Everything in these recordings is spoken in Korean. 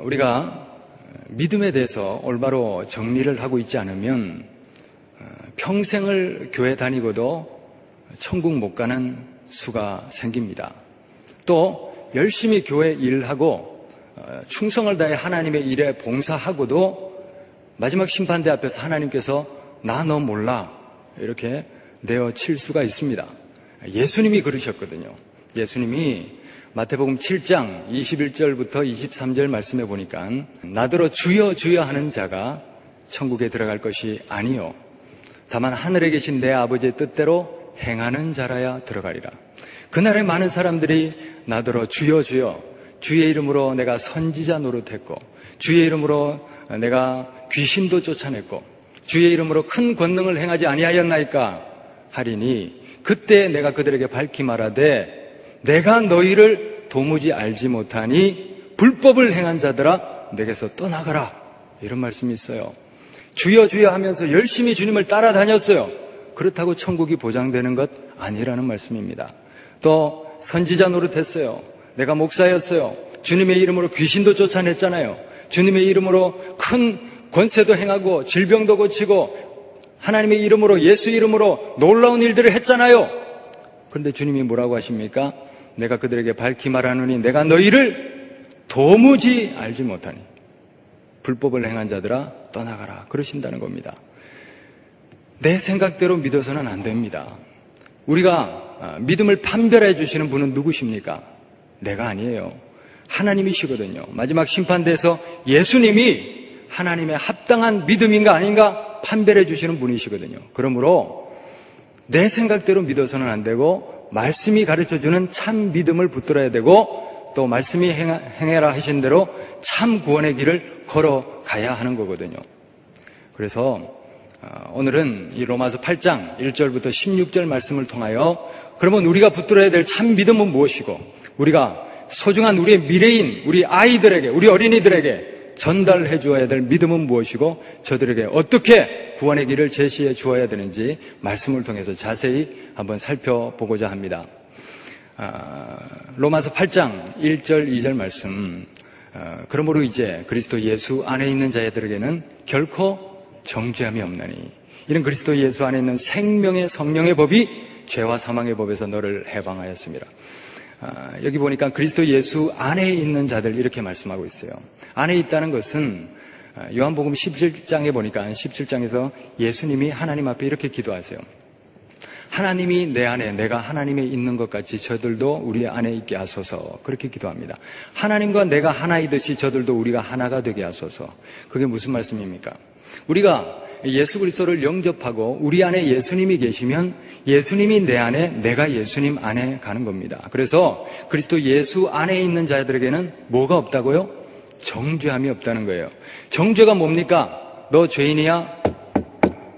우리가 믿음에 대해서 올바로 정리를 하고 있지 않으면 평생을 교회 다니고도 천국 못 가는 수가 생깁니다. 또 열심히 교회 일하고 충성을 다해 하나님의 일에 봉사하고도 마지막 심판대 앞에서 하나님께서 나 너 몰라 이렇게 내어칠 수가 있습니다. 예수님이 그러셨거든요. 예수님이 마태복음 7장 21절부터 23절 말씀해 보니까 나더러 주여 주여 하는 자가 천국에 들어갈 것이 아니요 다만 하늘에 계신 내 아버지의 뜻대로 행하는 자라야 들어가리라. 그날에 많은 사람들이 나더러 주여 주여 주의 이름으로 내가 선지자 노릇했고 주의 이름으로 내가 귀신도 쫓아냈고 주의 이름으로 큰 권능을 행하지 아니하였나이까 하리니 그때 내가 그들에게 밝히 말하되 내가 너희를 도무지 알지 못하니 불법을 행한 자들아 내게서 떠나가라. 이런 말씀이 있어요. 주여 주여 하면서 열심히 주님을 따라다녔어요. 그렇다고 천국이 보장되는 것 아니라는 말씀입니다. 또 선지자 노릇했어요. 내가 목사였어요. 주님의 이름으로 귀신도 쫓아냈잖아요. 주님의 이름으로 큰 권세도 행하고 질병도 고치고 하나님의 이름으로 예수 이름으로 놀라운 일들을 했잖아요. 그런데 주님이 뭐라고 하십니까? 내가 그들에게 밝히 말하노니 내가 너희를 도무지 알지 못하니 불법을 행한 자들아 떠나가라 그러신다는 겁니다. 내 생각대로 믿어서는 안 됩니다. 우리가 믿음을 판별해 주시는 분은 누구십니까? 내가 아니에요. 하나님이시거든요. 마지막 심판대에서 예수님이 하나님의 합당한 믿음인가 아닌가 판별해 주시는 분이시거든요. 그러므로 내 생각대로 믿어서는 안 되고 말씀이 가르쳐주는 참 믿음을 붙들어야 되고 또 말씀이 행해라 하신 대로 참 구원의 길을 걸어가야 하는 거거든요. 그래서 오늘은 이 로마서 8장 1절부터 16절 말씀을 통하여 그러면 우리가 붙들어야 될 참 믿음은 무엇이고 우리가 소중한 우리의 미래인 우리 아이들에게 우리 어린이들에게 전달해 주어야 될 믿음은 무엇이고 저들에게 어떻게 구원의 길을 제시해 주어야 되는지 말씀을 통해서 자세히 한번 살펴보고자 합니다. 로마서 8장 1절 2절 말씀 그러므로 이제 그리스도 예수 안에 있는 자들에게는 결코 정죄함이 없나니 이는 그리스도 예수 안에 있는 생명의 성령의 법이 죄와 사망의 법에서 너를 해방하였습니다. 여기 보니까 그리스도 예수 안에 있는 자들 이렇게 말씀하고 있어요. 안에 있다는 것은 요한복음 17장에 보니까 17장에서 예수님이 하나님 앞에 이렇게 기도하세요. 하나님이 내 안에 내가 하나님에 있는 것 같이 저들도 우리 안에 있게 하소서 그렇게 기도합니다. 하나님과 내가 하나이듯이 저들도 우리가 하나가 되게 하소서. 그게 무슨 말씀입니까? 우리가 예수 그리스도를 영접하고 우리 안에 예수님이 계시면 예수님이 내 안에 내가 예수님 안에 가는 겁니다. 그래서 그리스도 예수 안에 있는 자들에게는 뭐가 없다고요? 정죄함이 없다는 거예요. 정죄가 뭡니까? 너 죄인이야?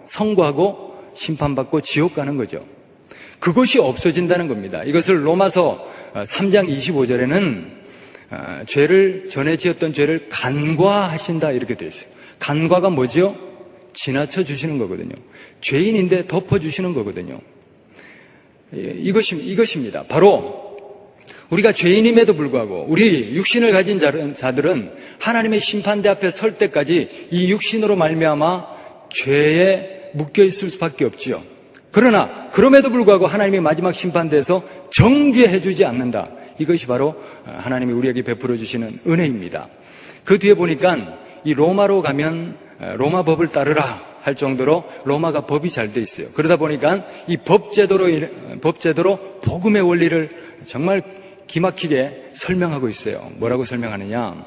선고하고 심판받고 지옥 가는 거죠. 그것이 없어진다는 겁니다. 이것을 로마서 3장 25절에는 죄를 전에 지었던 죄를 간과하신다 이렇게 되어 있어요. 간과가 뭐죠? 지나쳐 주시는 거거든요. 죄인인데 덮어주시는 거거든요. 이것입니다. 바로 우리가 죄인임에도 불구하고 우리 육신을 가진 자들은 하나님의 심판대 앞에 설 때까지 이 육신으로 말미암아 죄에 묶여 있을 수밖에 없지요. 그러나 그럼에도 불구하고 하나님의 마지막 심판대에서 정죄해 주지 않는다. 이것이 바로 하나님이 우리에게 베풀어 주시는 은혜입니다. 그 뒤에 보니까 이 로마로 가면 로마 법을 따르라 할 정도로 로마가 법이 잘 돼 있어요. 그러다 보니까 이 법제도로 복음의 원리를 정말 기막히게 설명하고 있어요. 뭐라고 설명하느냐?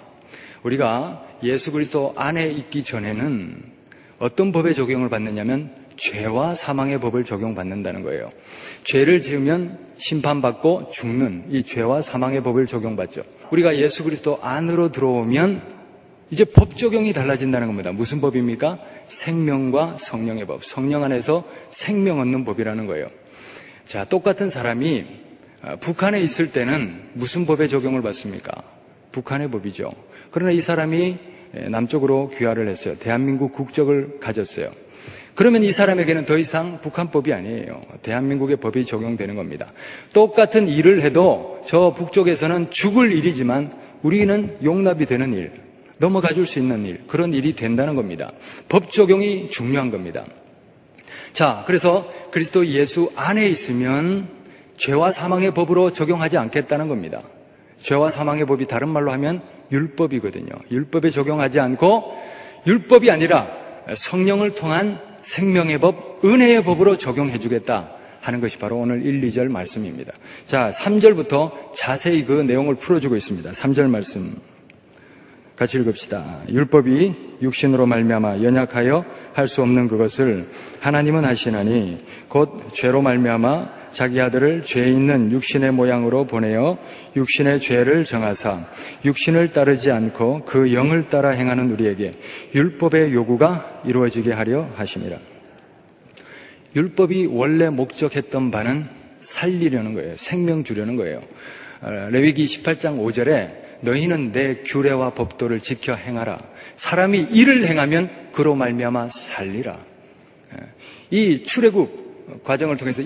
우리가 예수 그리스도 안에 있기 전에는 어떤 법의 적용을 받느냐면 죄와 사망의 법을 적용받는다는 거예요. 죄를 지으면 심판받고 죽는 이 죄와 사망의 법을 적용받죠. 우리가 예수 그리스도 안으로 들어오면 이제 법 적용이 달라진다는 겁니다. 무슨 법입니까? 생명과 성령의 법. 성령 안에서 생명 얻는 법이라는 거예요. 자, 똑같은 사람이 북한에 있을 때는 무슨 법의 적용을 받습니까? 북한의 법이죠. 그러나 이 사람이 남쪽으로 귀화를 했어요. 대한민국 국적을 가졌어요. 그러면 이 사람에게는 더 이상 북한법이 아니에요. 대한민국의 법이 적용되는 겁니다. 똑같은 일을 해도 저 북쪽에서는 죽을 일이지만 우리는 용납이 되는 일. 넘어가 줄 수 있는 일, 그런 일이 된다는 겁니다. 법 적용이 중요한 겁니다. 자, 그래서 그리스도 예수 안에 있으면 죄와 사망의 법으로 적용하지 않겠다는 겁니다. 죄와 사망의 법이 다른 말로 하면 율법이거든요. 율법에 적용하지 않고 율법이 아니라 성령을 통한 생명의 법, 은혜의 법으로 적용해 주겠다 하는 것이 바로 오늘 1, 2절 말씀입니다. 자, 3절부터 자세히 그 내용을 풀어주고 있습니다. 3절 말씀 같이 읽읍시다. 율법이 육신으로 말미암아 연약하여 할 수 없는 그것을 하나님은 하시나니 곧 죄로 말미암아 자기 아들을 죄 있는 육신의 모양으로 보내어 육신의 죄를 정하사 육신을 따르지 않고 그 영을 따라 행하는 우리에게 율법의 요구가 이루어지게 하려 하심이라. 율법이 원래 목적했던 바는 살리려는 거예요. 생명 주려는 거예요. 레위기 18장 5절에 너희는 내 규례와 법도를 지켜 행하라. 사람이 이를 행하면 그로 말미암아 살리라. 이 출애굽 과정을 통해서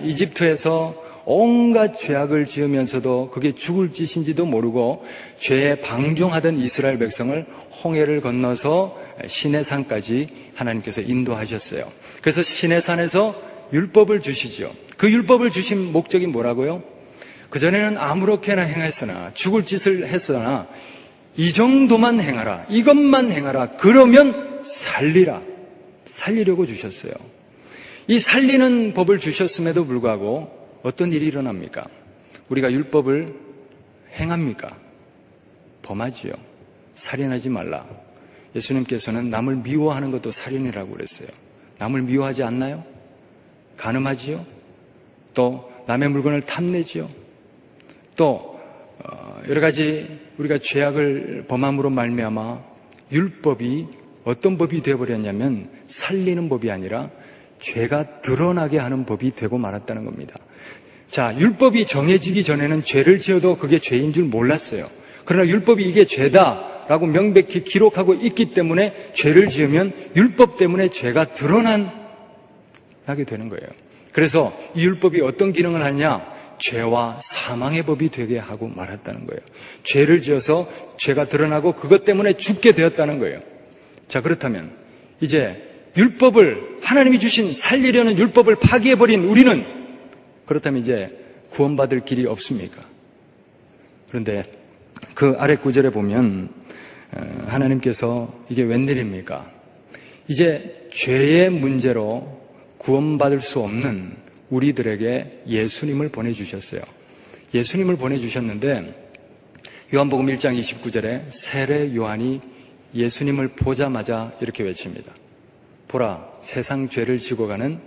이집트에서 온갖 죄악을 지으면서도 그게 죽을 짓인지도 모르고 죄에 방종하던 이스라엘 백성을 홍해를 건너서 시내산까지 하나님께서 인도하셨어요. 그래서 시내산에서 율법을 주시죠. 그 율법을 주신 목적이 뭐라고요? 그전에는 아무렇게나 행했으나 죽을 짓을 했으나 이 정도만 행하라. 이것만 행하라. 그러면 살리라. 살리려고 주셨어요. 이 살리는 법을 주셨음에도 불구하고 어떤 일이 일어납니까? 우리가 율법을 행합니까? 범하지요. 살인하지 말라. 예수님께서는 남을 미워하는 것도 살인이라고 그랬어요. 남을 미워하지 않나요? 간음하지요. 또 남의 물건을 탐내지요. 또 여러 가지 우리가 죄악을 범함으로 말미암아 율법이 어떤 법이 되어버렸냐면 살리는 법이 아니라 죄가 드러나게 하는 법이 되고 말았다는 겁니다. 자, 율법이 정해지기 전에는 죄를 지어도 그게 죄인 줄 몰랐어요. 그러나 율법이 이게 죄다라고 명백히 기록하고 있기 때문에 죄를 지으면 율법 때문에 죄가 드러나게 되는 거예요. 그래서 이 율법이 어떤 기능을 하느냐? 죄와 사망의 법이 되게 하고 말았다는 거예요. 죄를 지어서 죄가 드러나고 그것 때문에 죽게 되었다는 거예요. 자, 그렇다면 이제 율법을 하나님이 주신 살리려는 율법을 파기해버린 우리는 그렇다면 이제 구원받을 길이 없습니까? 그런데 그 아래 구절에 보면 하나님께서 이게 웬일입니까? 이제 죄의 문제로 구원받을 수 없는 우리들에게 예수님을 보내주셨어요. 예수님을 보내주셨는데 요한복음 1장 29절에 세례 요한이 예수님을 보자마자 이렇게 외칩니다. 보라, 세상 죄를 지고 가는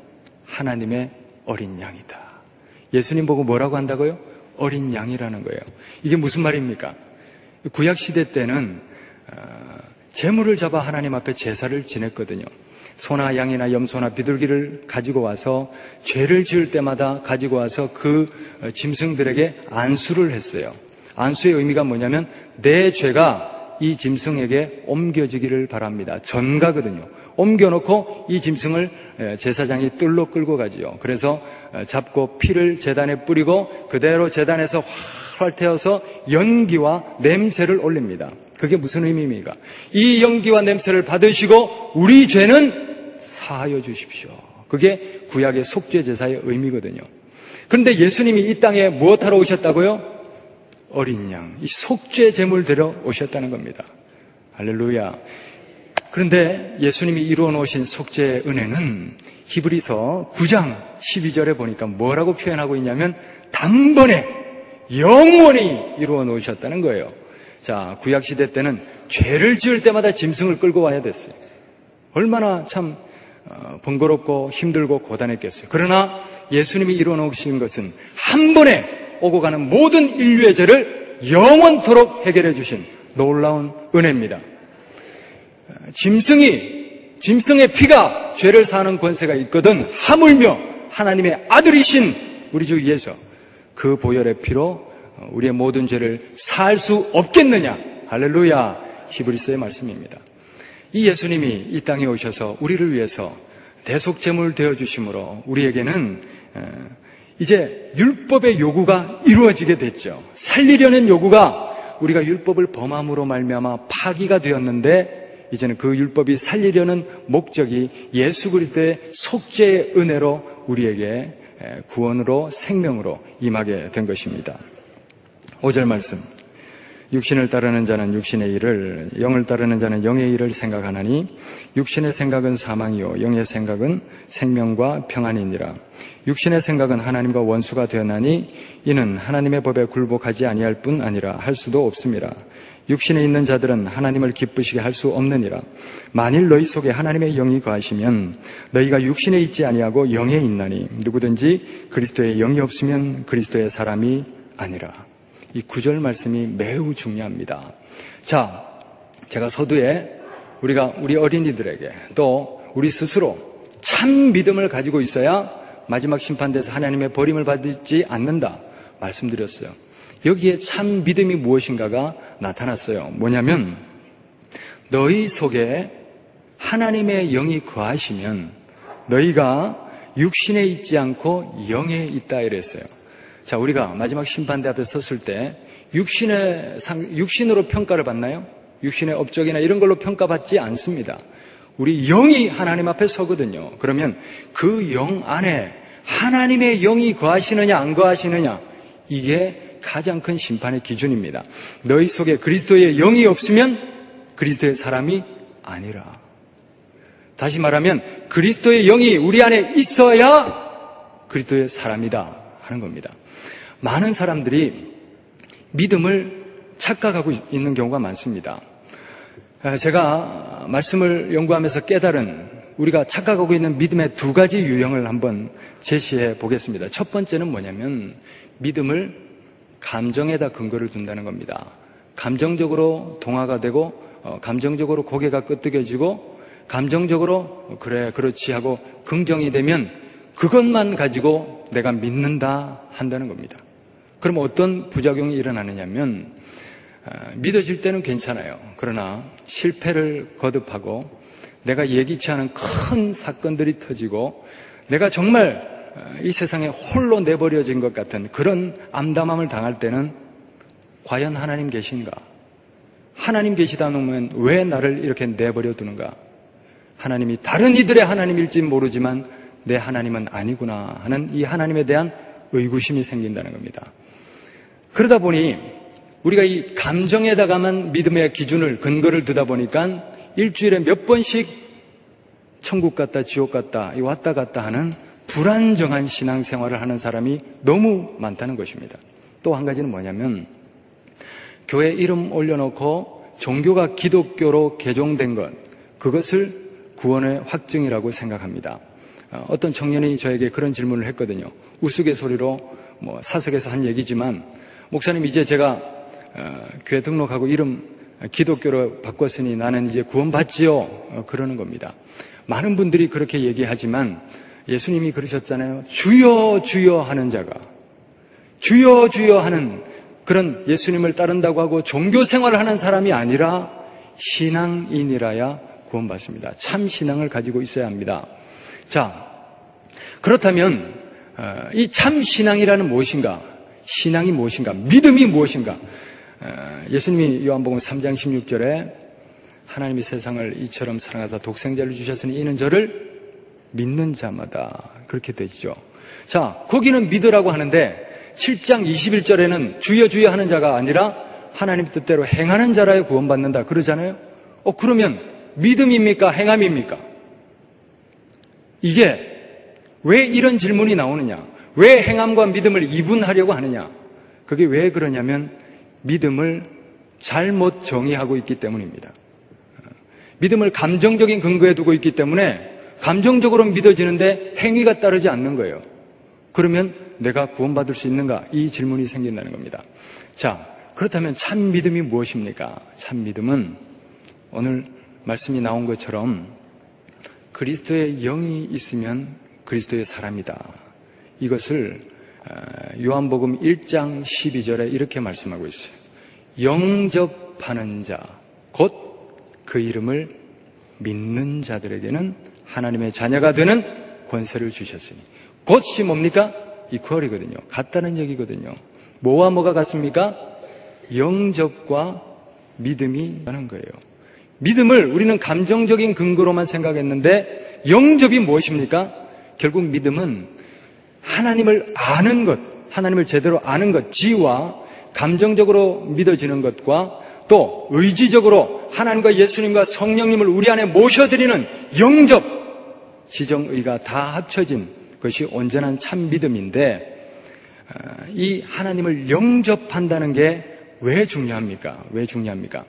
하나님의 어린 양이다. 예수님 보고 뭐라고 한다고요? 어린 양이라는 거예요. 이게 무슨 말입니까? 구약시대 때는 제물을 잡아 하나님 앞에 제사를 지냈거든요. 소나 양이나 염소나 비둘기를 가지고 와서 죄를 지을 때마다 가지고 와서 그 짐승들에게 안수를 했어요. 안수의 의미가 뭐냐면 내 죄가 이 짐승에게 옮겨지기를 바랍니다. 전가거든요. 옮겨놓고 이 짐승을 제사장이 뜰로 끌고 가지요. 그래서 잡고 피를 제단에 뿌리고 그대로 제단에서 활활 태워서 연기와 냄새를 올립니다. 그게 무슨 의미입니까? 이 연기와 냄새를 받으시고 우리 죄는 사하여 주십시오. 그게 구약의 속죄 제사의 의미거든요. 그런데 예수님이 이 땅에 무엇하러 오셨다고요? 어린 양, 이 속죄 제물 들여 오셨다는 겁니다. 할렐루야. 그런데 예수님이 이루어 놓으신 속죄의 은혜는 히브리서 9장 12절에 보니까 뭐라고 표현하고 있냐면 단번에 영원히 이루어 놓으셨다는 거예요. 자, 구약시대 때는 죄를 지을 때마다 짐승을 끌고 와야 됐어요. 얼마나 참 번거롭고 힘들고 고단했겠어요. 그러나 예수님이 이루어 놓으신 것은 한 번에 오고 가는 모든 인류의 죄를 영원토록 해결해 주신 놀라운 은혜입니다. 짐승의 피가 죄를 사하는 권세가 있거든 하물며 하나님의 아들이신 우리 주 예수 그 보혈의 피로 우리의 모든 죄를 사할 수 없겠느냐. 할렐루야. 히브리서의 말씀입니다. 이 예수님이 이 땅에 오셔서 우리를 위해서 대속제물 되어주심으로 우리에게는 이제 율법의 요구가 이루어지게 됐죠. 살리려는 요구가 우리가 율법을 범함으로 말미암아 파기가 되었는데 이제는 그 율법이 살리려는 목적이 예수 그리스도의 속죄의 은혜로 우리에게 구원으로 생명으로 임하게 된 것입니다. 5절 말씀. 육신을 따르는 자는 육신의 일을, 영을 따르는 자는 영의 일을 생각하나니 육신의 생각은 사망이요 영의 생각은 생명과 평안이니라. 육신의 생각은 하나님과 원수가 되었나니 이는 하나님의 법에 굴복하지 아니할 뿐 아니라 할 수도 없음이라. 육신에 있는 자들은 하나님을 기쁘시게 할 수 없느니라. 만일 너희 속에 하나님의 영이 거하시면 너희가 육신에 있지 아니하고 영에 있나니 누구든지 그리스도의 영이 없으면 그리스도의 사람이 아니라. 이 9절 말씀이 매우 중요합니다. 자, 제가 서두에 우리 어린이들에게 또 우리 스스로 참 믿음을 가지고 있어야 마지막 심판대에서 하나님의 버림을 받지 않는다 말씀드렸어요. 여기에 참 믿음이 무엇인가가 나타났어요. 뭐냐면 너희 속에 하나님의 영이 거하시면 너희가 육신에 있지 않고 영에 있다 이랬어요. 자, 우리가 마지막 심판대 앞에 섰을 때 육신으로 평가를 받나요? 육신의 업적이나 이런 걸로 평가받지 않습니다. 우리 영이 하나님 앞에 서거든요. 그러면 그 영 안에 하나님의 영이 거하시느냐 안 거하시느냐, 이게 가장 큰 심판의 기준입니다. 너희 속에 그리스도의 영이 없으면 그리스도의 사람이 아니라. 다시 말하면 그리스도의 영이 우리 안에 있어야 그리스도의 사람이다 하는 겁니다. 많은 사람들이 믿음을 착각하고 있는 경우가 많습니다. 제가 말씀을 연구하면서 깨달은 우리가 착각하고 있는 믿음의 두 가지 유형을 한번 제시해 보겠습니다. 첫 번째는 뭐냐면 믿음을 감정에다 근거를 둔다는 겁니다. 감정적으로 동화가 되고 감정적으로 고개가 끄덕여지고 감정적으로 그래 그렇지 하고 긍정이 되면 그것만 가지고 내가 믿는다 한다는 겁니다. 그럼 어떤 부작용이 일어나느냐면 믿어질 때는 괜찮아요. 그러나 실패를 거듭하고 내가 예기치 않은 큰 사건들이 터지고 내가 정말 이 세상에 홀로 내버려진 것 같은 그런 암담함을 당할 때는 과연 하나님 계신가? 하나님 계시다 놓으면 왜 나를 이렇게 내버려 두는가? 하나님이 다른 이들의 하나님일지 모르지만 내 하나님은 아니구나 하는 이 하나님에 대한 의구심이 생긴다는 겁니다. 그러다 보니 우리가 이 감정에다가만 믿음의 기준을 근거를 두다 보니까 일주일에 몇 번씩 천국 갔다 지옥 갔다 왔다 갔다 하는 불안정한 신앙생활을 하는 사람이 너무 많다는 것입니다. 또 한 가지는 뭐냐면 교회 이름 올려놓고 종교가 기독교로 개종된 것, 그것을 구원의 확증이라고 생각합니다. 어떤 청년이 저에게 그런 질문을 했거든요. 우스갯소리로 사석에서 한 얘기지만 목사님, 이제 제가 교회 등록하고 이름 기독교로 바꿨으니 나는 이제 구원받지요? 그러는 겁니다. 많은 분들이 그렇게 얘기하지만 예수님이 그러셨잖아요. 주여 주여 하는 자가, 주여 주여 하는 그런 예수님을 따른다고 하고 종교 생활을 하는 사람이 아니라 신앙인이라야 구원받습니다. 참 신앙을 가지고 있어야 합니다. 자, 그렇다면 이 참 신앙이라는 무엇인가? 신앙이 무엇인가? 믿음이 무엇인가? 예수님이 요한복음 3장 16절에 하나님이 세상을 이처럼 사랑하사 독생자를 주셨으니 이는 저를 믿는 자마다, 그렇게 되죠. 자, 거기는 믿으라고 하는데 7장 21절에는 주여 주여 하는 자가 아니라 하나님 뜻대로 행하는 자라야 구원받는다 그러잖아요. 그러면 믿음입니까? 행함입니까? 이게 왜 이런 질문이 나오느냐? 왜 행함과 믿음을 이분하려고 하느냐? 그게 왜 그러냐면 믿음을 잘못 정의하고 있기 때문입니다. 믿음을 감정적인 근거에 두고 있기 때문에 감정적으로 믿어지는데 행위가 따르지 않는 거예요. 그러면 내가 구원받을 수 있는가? 이 질문이 생긴다는 겁니다. 자, 그렇다면 참 믿음이 무엇입니까? 참 믿음은 오늘 말씀이 나온 것처럼 그리스도의 영이 있으면 그리스도의 사람이다. 이것을 요한복음 1장 12절에 이렇게 말씀하고 있어요. 영접하는 자, 곧 그 이름을 믿는 자들에게는 하나님의 자녀가 되는 권세를 주셨으니. 곧이 뭡니까? 이퀄이거든요. 같다는 얘기거든요. 뭐와 뭐가 같습니까? 영접과 믿음이 하는 거예요. 믿음을 우리는 감정적인 근거로만 생각했는데 영접이 무엇입니까? 결국 믿음은 하나님을 아는 것, 하나님을 제대로 아는 것, 지와 감정적으로 믿어지는 것과 또 의지적으로 하나님과 예수님과 성령님을 우리 안에 모셔드리는 영접, 지정의가 다 합쳐진 것이 온전한 참 믿음인데, 이 하나님을 영접한다는 게 왜 중요합니까? 왜 중요합니까?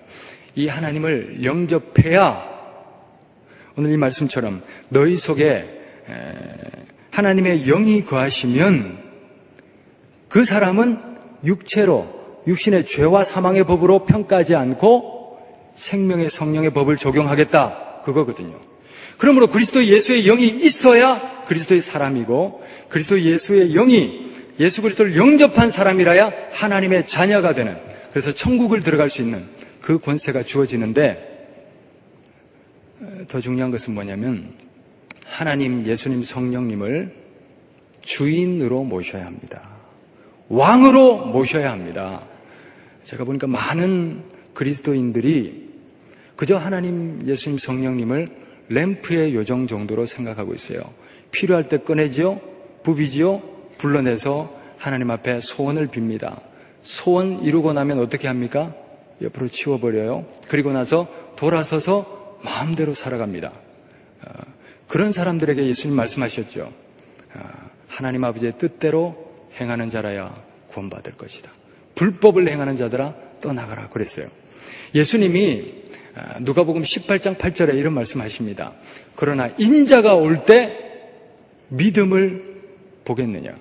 이 하나님을 영접해야 오늘 이 말씀처럼 너희 속에 하나님의 영이 거하시면 그 사람은 육체로 육신의 죄와 사망의 법으로 평가하지 않고 생명의 성령의 법을 적용하겠다, 그거거든요. 그러므로 그리스도 예수의 영이 있어야 그리스도의 사람이고, 그리스도 예수의 영이 예수 그리스도를 영접한 사람이라야 하나님의 자녀가 되는, 그래서 천국을 들어갈 수 있는 그 권세가 주어지는데, 더 중요한 것은 뭐냐면 하나님, 예수님, 성령님을 주인으로 모셔야 합니다. 왕으로 모셔야 합니다. 제가 보니까 많은 그리스도인들이 그저 하나님, 예수님, 성령님을 램프의 요정 정도로 생각하고 있어요. 필요할 때 꺼내지요, 부비지요, 불러내서 하나님 앞에 소원을 빕니다. 소원 이루고 나면 어떻게 합니까? 옆으로 치워버려요. 그리고 나서 돌아서서 마음대로 살아갑니다. 그런 사람들에게 예수님 말씀하셨죠. 하나님 아버지의 뜻대로 행하는 자라야 구원받을 것이다. 불법을 행하는 자들아 떠나가라 그랬어요. 예수님이 누가복음 18장 8절에 이런 말씀하십니다. 그러나 인자가 올 때 믿음을 보겠느냐?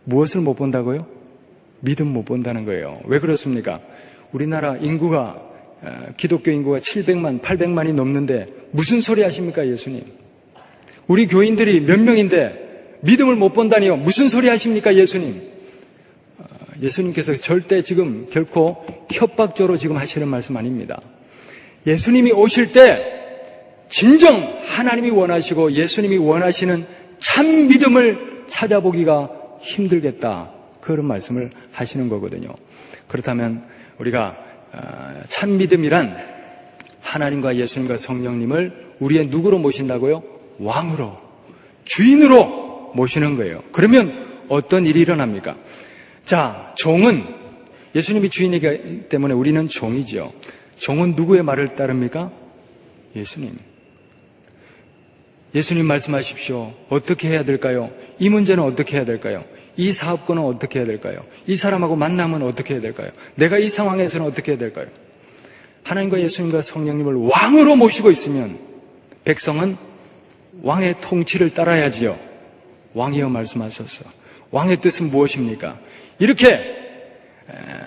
무엇을 못 본다고요? 믿음 못 본다는 거예요. 왜 그렇습니까? 우리나라 인구가, 기독교 인구가 700만, 800만이 넘는데 무슨 소리 하십니까, 예수님? 우리 교인들이 몇 명인데 믿음을 못 본다니요? 무슨 소리 하십니까, 예수님? 예수님께서 절대 지금 결코 협박조로 지금 하시는 말씀 아닙니다. 예수님이 오실 때 진정 하나님이 원하시고 예수님이 원하시는 참 믿음을 찾아보기가 힘들겠다, 그런 말씀을 하시는 거거든요. 그렇다면 우리가 참 믿음이란 하나님과 예수님과 성령님을 우리의 누구로 모신다고요? 왕으로, 주인으로 모시는 거예요. 그러면 어떤 일이 일어납니까? 자, 종은 예수님이 주인이기 때문에 우리는 종이죠. 종은 누구의 말을 따릅니까? 예수님. 예수님 말씀하십시오. 어떻게 해야 될까요? 이 문제는 어떻게 해야 될까요? 이 사업권은 어떻게 해야 될까요? 이 사람하고 만나면 어떻게 해야 될까요? 내가 이 상황에서는 어떻게 해야 될까요? 하나님과 예수님과 성령님을 왕으로 모시고 있으면 백성은 왕의 통치를 따라야지요. 왕이여 말씀하소서. 왕의 뜻은 무엇입니까? 이렇게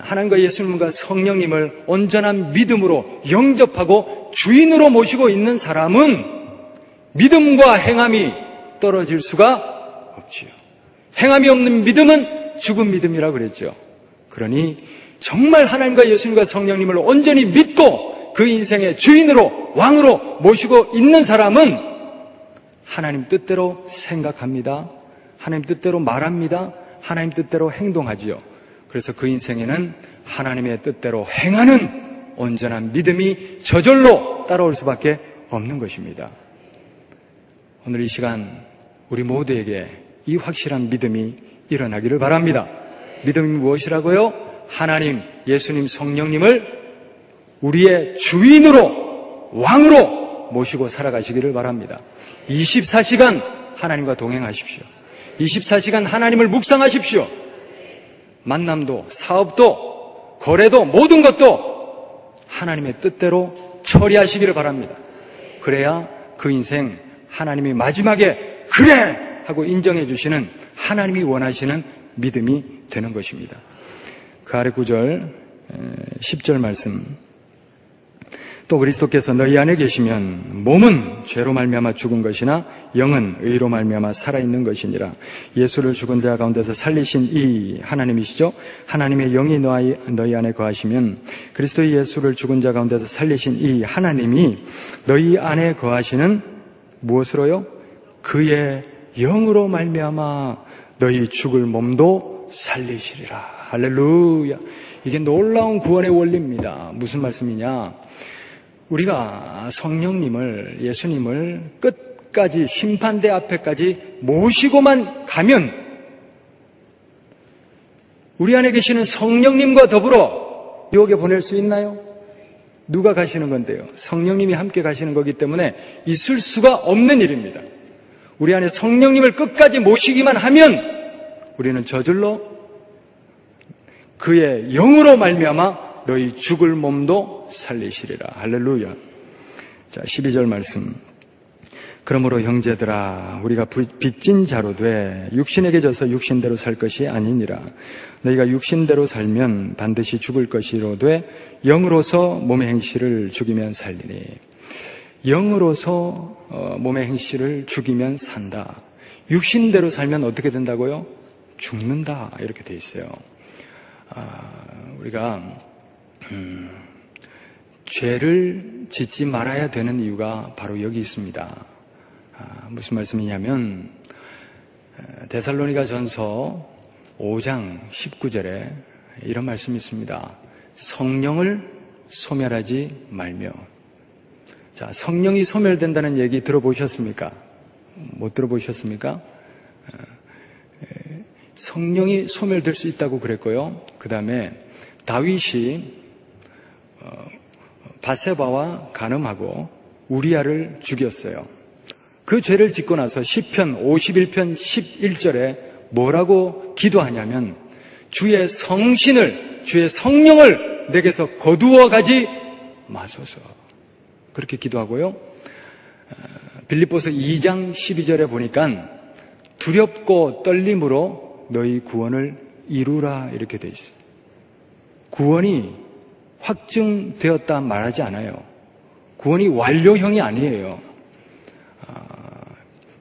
하나님과 예수님과 성령님을 온전한 믿음으로 영접하고 주인으로 모시고 있는 사람은 믿음과 행함이 떨어질 수가 없지요. 행함이 없는 믿음은 죽은 믿음이라고 그랬죠. 그러니 정말 하나님과 예수님과 성령님을 온전히 믿고 그 인생의 주인으로, 왕으로 모시고 있는 사람은 하나님 뜻대로 생각합니다. 하나님 뜻대로 말합니다. 하나님 뜻대로 행동하지요. 그래서 그 인생에는 하나님의 뜻대로 행하는 온전한 믿음이 저절로 따라올 수밖에 없는 것입니다. 오늘 이 시간 우리 모두에게 이 확실한 믿음이 일어나기를 바랍니다. 믿음이 무엇이라고요? 하나님, 예수님, 성령님을 우리의 주인으로, 왕으로 모시고 살아가시기를 바랍니다. 24시간 하나님과 동행하십시오. 24시간 하나님을 묵상하십시오. 만남도, 사업도, 거래도, 모든 것도 하나님의 뜻대로 처리하시기를 바랍니다. 그래야 그 인생 하나님이 마지막에 그래! 하고 인정해 주시는, 하나님이 원하시는 믿음이 되는 것입니다. 그 아래 9절, 10절 말씀. 또 그리스도께서 너희 안에 계시면 몸은 죄로 말미암아 죽은 것이나 영은 의로 말미암아 살아있는 것이니라. 예수를 죽은 자 가운데서 살리신 이 하나님이시죠. 하나님의 영이 너희 안에 거하시면 그리스도 예수를 죽은 자 가운데서 살리신 이 하나님이 너희 안에 거하시는 무엇으로요? 그의 영으로 말미암아 너희 죽을 몸도 살리시리라. 할렐루야. 이게 놀라운 구원의 원리입니다. 무슨 말씀이냐? 우리가 성령님을, 예수님을 끝까지 심판대 앞에까지 모시고만 가면 우리 안에 계시는 성령님과 더불어 유혹에 보낼 수 있나요? 누가 가시는 건데요? 성령님이 함께 가시는 거기 때문에 있을 수가 없는 일입니다. 우리 안에 성령님을 끝까지 모시기만 하면 우리는 저절로 그의 영으로 말미암아 너희 죽을 몸도 살리시리라. 할렐루야. 자, 12절 말씀. 그러므로 형제들아, 우리가 빚진 자로 돼 육신에게 져서 육신대로 살 것이 아니니라. 너희가 육신대로 살면 반드시 죽을 것이로되 영으로서 몸의 행실을 죽이면 살리니. 영으로서 몸의 행실을 죽이면 산다. 육신대로 살면 어떻게 된다고요? 죽는다. 이렇게 돼 있어요. 우리가 죄를 짓지 말아야 되는 이유가 바로 여기 있습니다. 무슨 말씀이냐면 데살로니가 전서 5장 19절에 이런 말씀이 있습니다. 성령을 소멸하지 말며. 자, 성령이 소멸된다는 얘기 들어보셨습니까? 못 들어보셨습니까? 성령이 소멸될 수 있다고 그랬고요. 그 다음에 다윗이 바세바와 간음하고 우리아를 죽였어요. 그 죄를 짓고 나서 시편 51편 11절에 뭐라고 기도하냐면 주의 성신을, 주의 성령을 내게서 거두어 가지 마소서. 그렇게 기도하고요. 빌립보서 2장 12절에 보니까 두렵고 떨림으로 너희 구원을 이루라 이렇게 돼 있어요. 구원이 확증되었다 말하지 않아요. 구원이 완료형이 아니에요.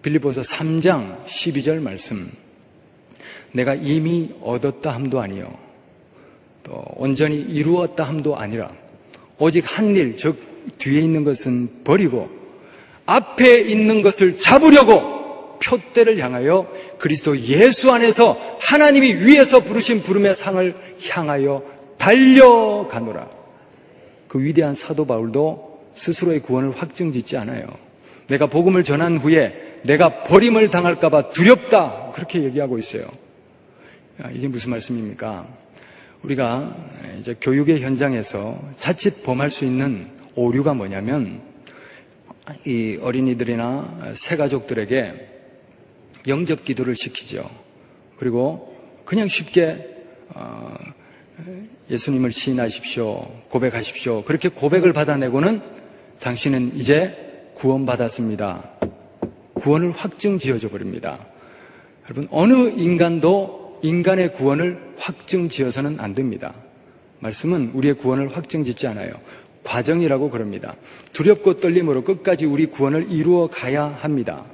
빌립보서 3장 12절 말씀. 내가 이미 얻었다 함도 아니요 또 온전히 이루었다 함도 아니라 오직 한 일, 즉 뒤에 있는 것은 버리고 앞에 있는 것을 잡으려고 표대를 향하여 그리스도 예수 안에서 하나님이 위에서 부르신 부름의 상을 향하여 달려가노라. 그 위대한 사도 바울도 스스로의 구원을 확증짓지 않아요. 내가 복음을 전한 후에 내가 버림을 당할까 봐 두렵다. 그렇게 얘기하고 있어요. 이게 무슨 말씀입니까? 우리가 이제 교육의 현장에서 자칫 범할 수 있는 오류가 뭐냐면 이 어린이들이나 새가족들에게 영접 기도를 시키죠. 그리고 그냥 쉽게 예수님을 시인하십시오, 고백하십시오. 그렇게 고백을 받아내고는 당신은 이제 구원받았습니다. 구원을 확증 지어져 버립니다. 여러분, 어느 인간도 인간의 구원을 확증 지어서는 안 됩니다. 말씀은 우리의 구원을 확증 짓지 않아요. 과정이라고 그럽니다. 두렵고 떨림으로 끝까지 우리 구원을 이루어 가야 합니다.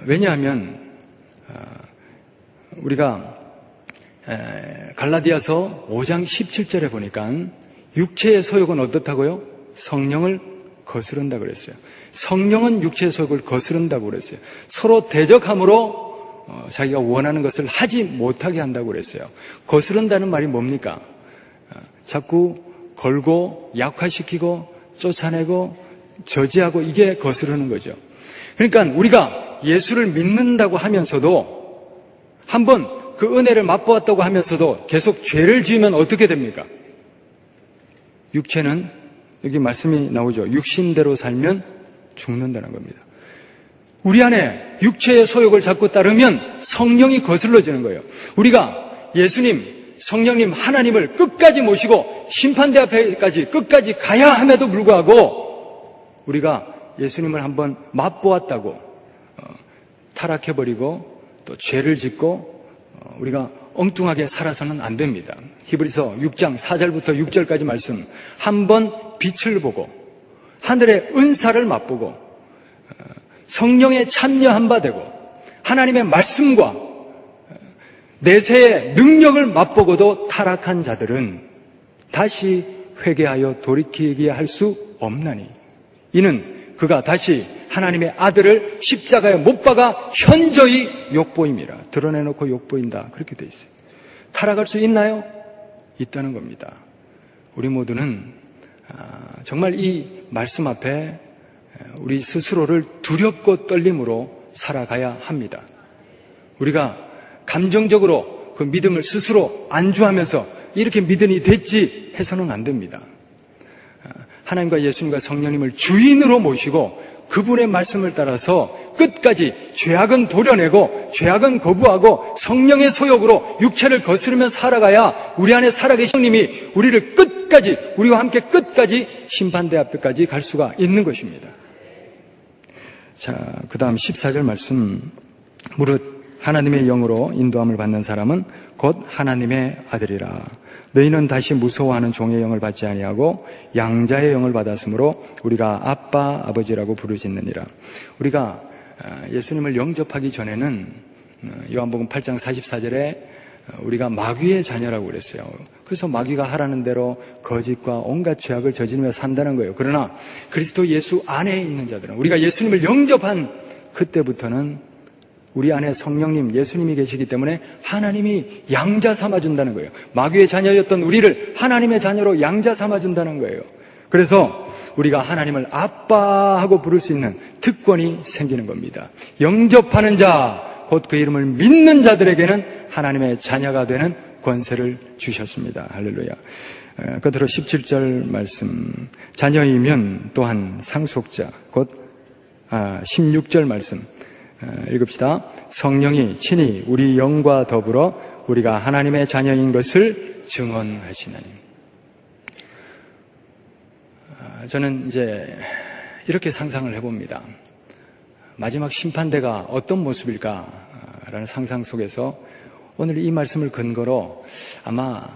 왜냐하면 우리가 갈라디아서 5장 17절에 보니까 육체의 소욕은 어떻다고요? 성령을 거스른다 그랬어요. 성령은 육체의 소욕을 거스른다고 그랬어요. 서로 대적함으로 자기가 원하는 것을 하지 못하게 한다고 그랬어요. 거스른다는 말이 뭡니까? 자꾸 걸고 약화시키고 쫓아내고 저지하고 이게 거스르는 거죠. 그러니까 우리가 예수를 믿는다고 하면서도 한번 그 은혜를 맛보았다고 하면서도 계속 죄를 지으면 어떻게 됩니까? 육체는 여기 말씀이 나오죠. 육신대로 살면 죽는다는 겁니다. 우리 안에 육체의 소욕을 자꾸 따르면 성령이 거슬러지는 거예요. 우리가 예수님, 성령님, 하나님을 끝까지 모시고 심판대 앞에까지 끝까지 가야 함에도 불구하고 우리가 예수님을 한번 맛보았다고 타락해버리고 또 죄를 짓고 우리가 엉뚱하게 살아서는 안 됩니다. 히브리서 6장 4절부터 6절까지 말씀. 한번 빛을 보고 하늘의 은사를 맛보고 성령에 참여한 바 되고 하나님의 말씀과 내세의 능력을 맛보고도 타락한 자들은 다시 회개하여 돌이키게 할 수 없나니 이는 그가 다시 하나님의 아들을 십자가에 못 박아 현저히 욕보임이라. 드러내놓고 욕보인다. 그렇게 돼 있어요. 타락할 수 있나요? 있다는 겁니다. 우리 모두는 정말 이 말씀 앞에 우리 스스로를 두렵고 떨림으로 살아가야 합니다. 우리가 감정적으로 그 믿음을 스스로 안주하면서 이렇게 믿음이 됐지 해서는 안 됩니다. 하나님과 예수님과 성령님을 주인으로 모시고 그분의 말씀을 따라서 끝까지 죄악은 도려내고 죄악은 거부하고 성령의 소욕으로 육체를 거스르며 살아가야 우리 안에 살아계신 성령님이 우리를 끝까지, 우리와 함께 끝까지 심판대 앞에까지 갈 수가 있는 것입니다. 자, 그 다음 14절 말씀. 무릇 하나님의 영으로 인도함을 받는 사람은 곧 하나님의 아들이라. 너희는 다시 무서워하는 종의 영을 받지 아니하고 양자의 영을 받았으므로 우리가 아빠, 아버지라고 부르짖느니라. 우리가 예수님을 영접하기 전에는 요한복음 8장 44절에 우리가 마귀의 자녀라고 그랬어요. 그래서 마귀가 하라는 대로 거짓과 온갖 죄악을 저지르며 산다는 거예요. 그러나 그리스도 예수 안에 있는 자들은, 우리가 예수님을 영접한 그때부터는 우리 안에 성령님, 예수님이 계시기 때문에 하나님이 양자 삼아준다는 거예요. 마귀의 자녀였던 우리를 하나님의 자녀로 양자 삼아준다는 거예요. 그래서 우리가 하나님을 아빠하고 부를 수 있는 특권이 생기는 겁니다. 영접하는 자, 곧 그 이름을 믿는 자들에게는 하나님의 자녀가 되는 권세를 주셨습니다. 할렐루야. 끝으로 17절 말씀. 자녀이면 또한 상속자, 곧 16절 말씀 읽읍시다. 성령이 친히 우리 영과 더불어 우리가 하나님의 자녀인 것을 증언하시나니. 저는 이제 이렇게 상상을 해봅니다. 마지막 심판대가 어떤 모습일까라는 상상 속에서 오늘 이 말씀을 근거로 아마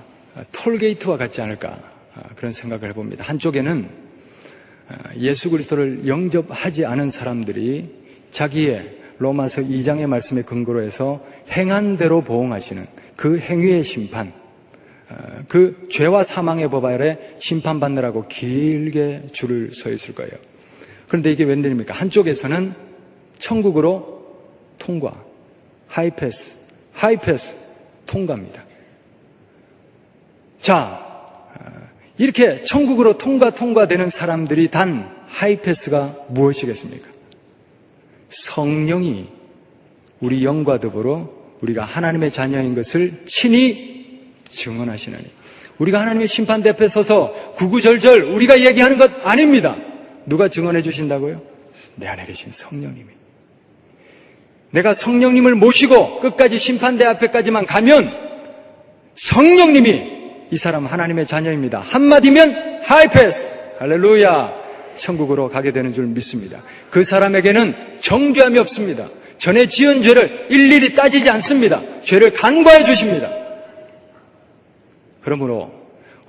톨게이트와 같지 않을까 그런 생각을 해봅니다. 한쪽에는 예수 그리스도를 영접하지 않은 사람들이 자기의 로마서 2장의 말씀에 근거로 해서 행한 대로 보응하시는 그 행위의 심판, 그 죄와 사망의 법 아래 심판받느라고 길게 줄을 서 있을 거예요. 그런데 이게 웬일입니까? 한쪽에서는 천국으로 통과, 하이패스 통과입니다. 자, 이렇게 천국으로 통과되는 사람들이 단 하이패스가 무엇이겠습니까? 성령이 우리 영과 더불어 우리가 하나님의 자녀인 것을 친히 증언하시나니. 우리가 하나님의 심판대 앞에 서서 구구절절 우리가 얘기하는 것 아닙니다. 누가 증언해 주신다고요? 내 안에 계신 성령님이. 내가 성령님을 모시고 끝까지 심판대 앞에까지만 가면 성령님이 이 사람 하나님의 자녀입니다. 한마디면 하이패스, 할렐루야, 천국으로 가게 되는 줄 믿습니다. 그 사람에게는 정죄함이 없습니다. 전에 지은 죄를 일일이 따지지 않습니다. 죄를 간과해 주십니다. 그러므로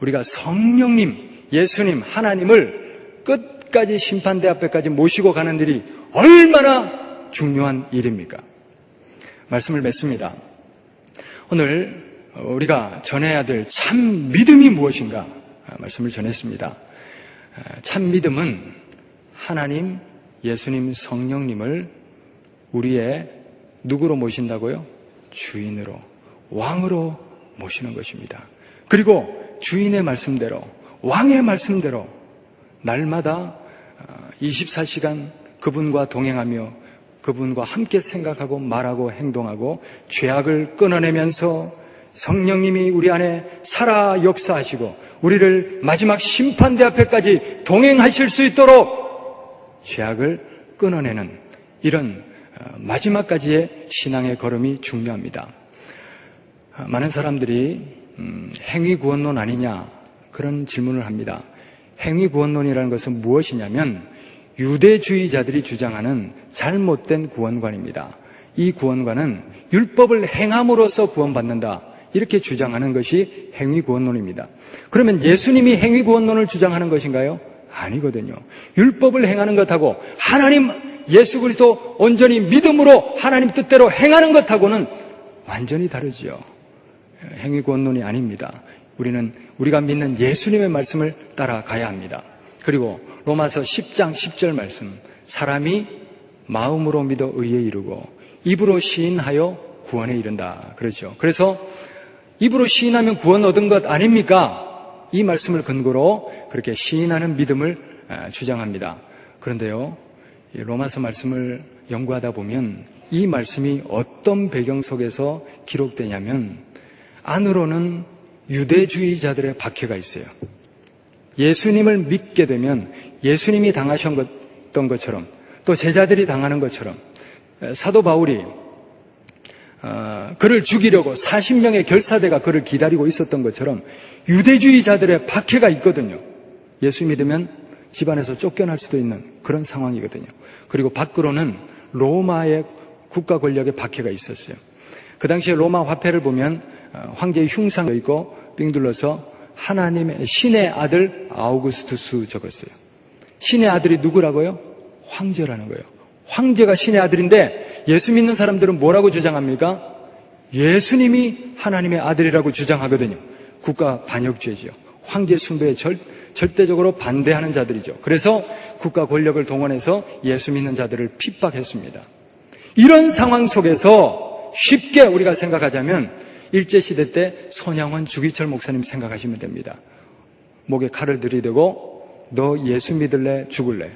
우리가 성령님, 예수님, 하나님을 끝까지 심판대 앞에까지 모시고 가는 일이 얼마나 중요한 일입니까? 말씀을 맺습니다. 오늘 우리가 전해야 될 참 믿음이 무엇인가 말씀을 전했습니다. 참 믿음은 하나님, 예수님, 성령님을 우리의 누구로 모신다고요? 주인으로, 왕으로 모시는 것입니다. 그리고 주인의 말씀대로, 왕의 말씀대로 날마다 24시간 그분과 동행하며 그분과 함께 생각하고 말하고 행동하고 죄악을 끊어내면서 성령님이 우리 안에 살아 역사하시고 우리를 마지막 심판대 앞에까지 동행하실 수 있도록 죄악을 끊어내는 이런 마지막까지의 신앙의 걸음이 중요합니다. 많은 사람들이 행위구원론 아니냐 그런 질문을 합니다. 행위구원론이라는 것은 무엇이냐면 유대주의자들이 주장하는 잘못된 구원관입니다. 이 구원관은 율법을 행함으로써 구원받는다 이렇게 주장하는 것이 행위구원론입니다. 그러면 예수님이 행위구원론을 주장하는 것인가요? 아니거든요. 율법을 행하는 것하고 하나님 예수 그리스도 온전히 믿음으로 하나님 뜻대로 행하는 것하고는 완전히 다르지요. 행위구원론이 아닙니다. 우리가 믿는 예수님의 말씀을 따라가야 합니다. 그리고 로마서 10장 10절 말씀, 사람이 마음으로 믿어 의에 이르고 입으로 시인하여 구원에 이른다. 그렇죠. 그래서 입으로 시인하면 구원 얻은 것 아닙니까? 이 말씀을 근거로 그렇게 시인하는 믿음을 주장합니다. 그런데요, 이 로마서 말씀을 연구하다 보면 이 말씀이 어떤 배경 속에서 기록되냐면 안으로는 유대주의자들의 박해가 있어요. 예수님을 믿게 되면 예수님이 당하셨던 것처럼 또 제자들이 당하는 것처럼 사도 바울이 그를 죽이려고 40명의 결사대가 그를 기다리고 있었던 것처럼 유대주의자들의 박해가 있거든요. 예수 믿으면 집안에서 쫓겨날 수도 있는 그런 상황이거든요. 그리고 밖으로는 로마의 국가 권력의 박해가 있었어요. 그 당시에 로마 화폐를 보면 황제의 흉상이 있고 빙 둘러서 하나님의 신의 아들 아우구스투스 적었어요. 신의 아들이 누구라고요? 황제라는 거예요. 황제가 신의 아들인데 예수 믿는 사람들은 뭐라고 주장합니까? 예수님이 하나님의 아들이라고 주장하거든요. 국가 반역죄지요. 황제 숭배에 절대적으로 반대하는 자들이죠. 그래서 국가 권력을 동원해서 예수 믿는 자들을 핍박했습니다. 이런 상황 속에서 쉽게 우리가 생각하자면 일제시대 때 손양원 주기철 목사님 생각하시면 됩니다. 목에 칼을 들이대고 너 예수 믿을래 죽을래?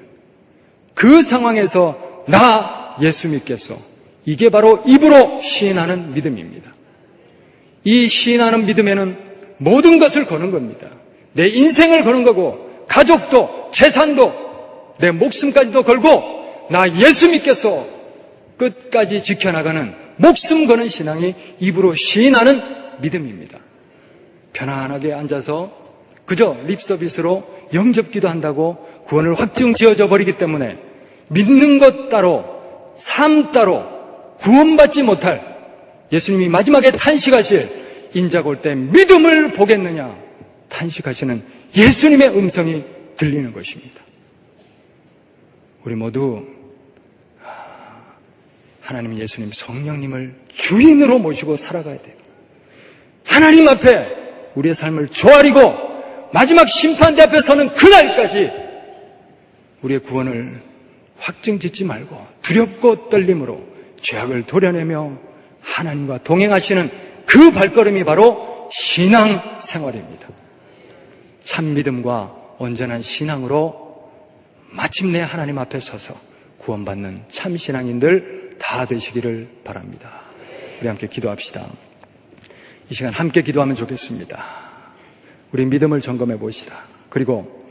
그 상황에서 나 예수 믿겠소. 이게 바로 입으로 시인하는 믿음입니다. 이 시인하는 믿음에는 모든 것을 거는 겁니다. 내 인생을 거는 거고 가족도 재산도 내 목숨까지도 걸고 나 예수 믿겠소. 끝까지 지켜나가는 목숨 거는 신앙이 입으로 시인하는 믿음입니다. 편안하게 앉아서 그저 립서비스로 영접기도 한다고 구원을 확증 지어져 버리기 때문에 믿는 것 따로 삶 따로 구원받지 못할 예수님이 마지막에 탄식하실 인자가 올 때 믿음을 보겠느냐 탄식하시는 예수님의 음성이 들리는 것입니다. 우리 모두 하나님 예수님 성령님을 주인으로 모시고 살아가야 돼요. 하나님 앞에 우리의 삶을 조아리고 마지막 심판대 앞에 서는 그날까지 우리의 구원을 확증짓지 말고 두렵고 떨림으로 죄악을 도려내며 하나님과 동행하시는 그 발걸음이 바로 신앙생활입니다. 참 믿음과 온전한 신앙으로 마침내 하나님 앞에 서서 구원받는 참 신앙인들 다 되시기를 바랍니다. 우리 함께 기도합시다. 이 시간 함께 기도하면 좋겠습니다. 우리 믿음을 점검해 봅시다. 그리고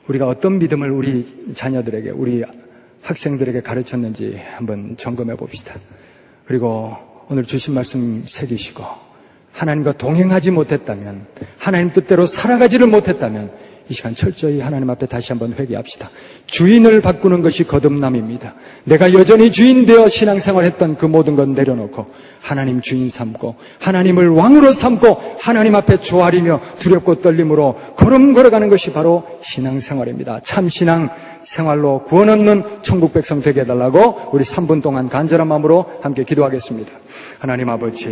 우리가 어떤 믿음을 우리 자녀들에게, 우리 학생들에게 가르쳤는지 한번 점검해 봅시다. 그리고 오늘 주신 말씀 새기시고 하나님과 동행하지 못했다면, 하나님 뜻대로 살아가지를 못했다면 이 시간 철저히 하나님 앞에 다시 한번 회개합시다. 주인을 바꾸는 것이 거듭남입니다. 내가 여전히 주인 되어 신앙생활했던 그 모든 것 내려놓고 하나님 주인 삼고 하나님을 왕으로 삼고 하나님 앞에 조아리며 두렵고 떨림으로 걸음 걸어가는 것이 바로 신앙생활입니다. 참 신앙생활로 구원 얻는 천국 백성 되게 해달라고 우리 3분 동안 간절한 마음으로 함께 기도하겠습니다. 하나님 아버지,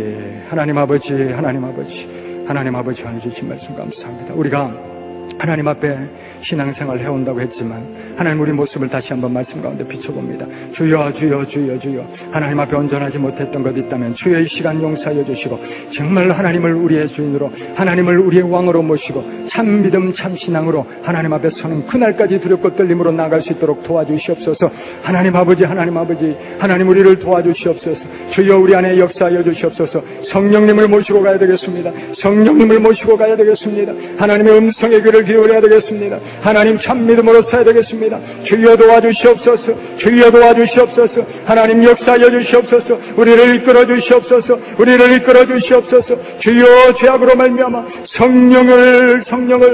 하나님 아버지, 하나님 아버지, 하나님 아버지 하늘 주신 말씀 감사합니다. 우리가 하나님 앞에 신앙생활 해온다고 했지만 하나님 우리 모습을 다시 한번 말씀 가운데 비춰봅니다. 주여 주여 주여 주여, 하나님 앞에 온전하지 못했던 것 있다면 주여 이 시간 용서하여 주시고 정말 하나님을 우리의 주인으로, 하나님을 우리의 왕으로 모시고 참 믿음 참 신앙으로 하나님 앞에 서는 그날까지 두렵고 떨림으로 나갈 수 있도록 도와주시옵소서. 하나님 아버지, 하나님 아버지, 하나님 우리를 도와주시옵소서. 주여 우리 안에 역사하여 주시옵소서. 성령님을 모시고 가야 되겠습니다. 성령님을 모시고 가야 되겠습니다. 하나님의 음성의 귀를 기울여야 되겠습니다. 하나님 참 믿음으로 서야 되겠습니다. 주여 도와주시옵소서. 주여 도와주시옵소서. 하나님 역사하여 주시옵소서. 우리를 이끌어 주시옵소서. 우리를 이끌어 주시옵소서. 주여 죄악으로 말미암아 성령을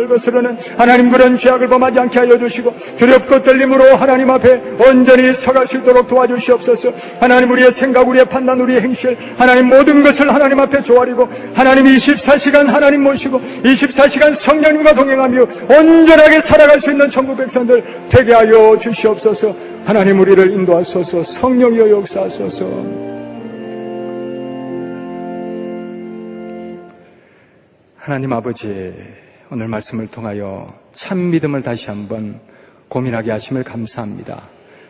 거스르는 하나님 그런 죄악을 범하지 않게 하여 주시고 두렵고 떨림으로 하나님 앞에 온전히 서갈 수 있도록 도와주시옵소서. 하나님 우리의 생각, 우리의 판단, 우리의 행실, 하나님 모든 것을 하나님 앞에 조아리고 하나님 24시간 하나님 모시고 24시간 성령님과 동행하며 온전하게 살아갈 수 있는 천국 백성들 되게 하여 주시옵소서. 하나님 우리를 인도하소서. 성령이여 역사하소서. 하나님 아버지, 오늘 말씀을 통하여 참 믿음을 다시 한번 고민하게 하심을 감사합니다.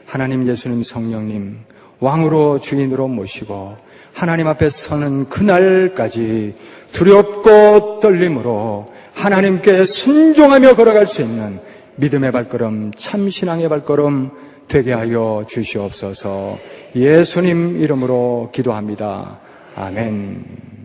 하나님 예수님 성령님 왕으로 주인으로 모시고 하나님 앞에 서는 그날까지 두렵고 떨림으로 하나님께 순종하며 걸어갈 수 있는 믿음의 발걸음, 참신앙의 발걸음 되게 하여 주시옵소서. 예수님 이름으로 기도합니다. 아멘.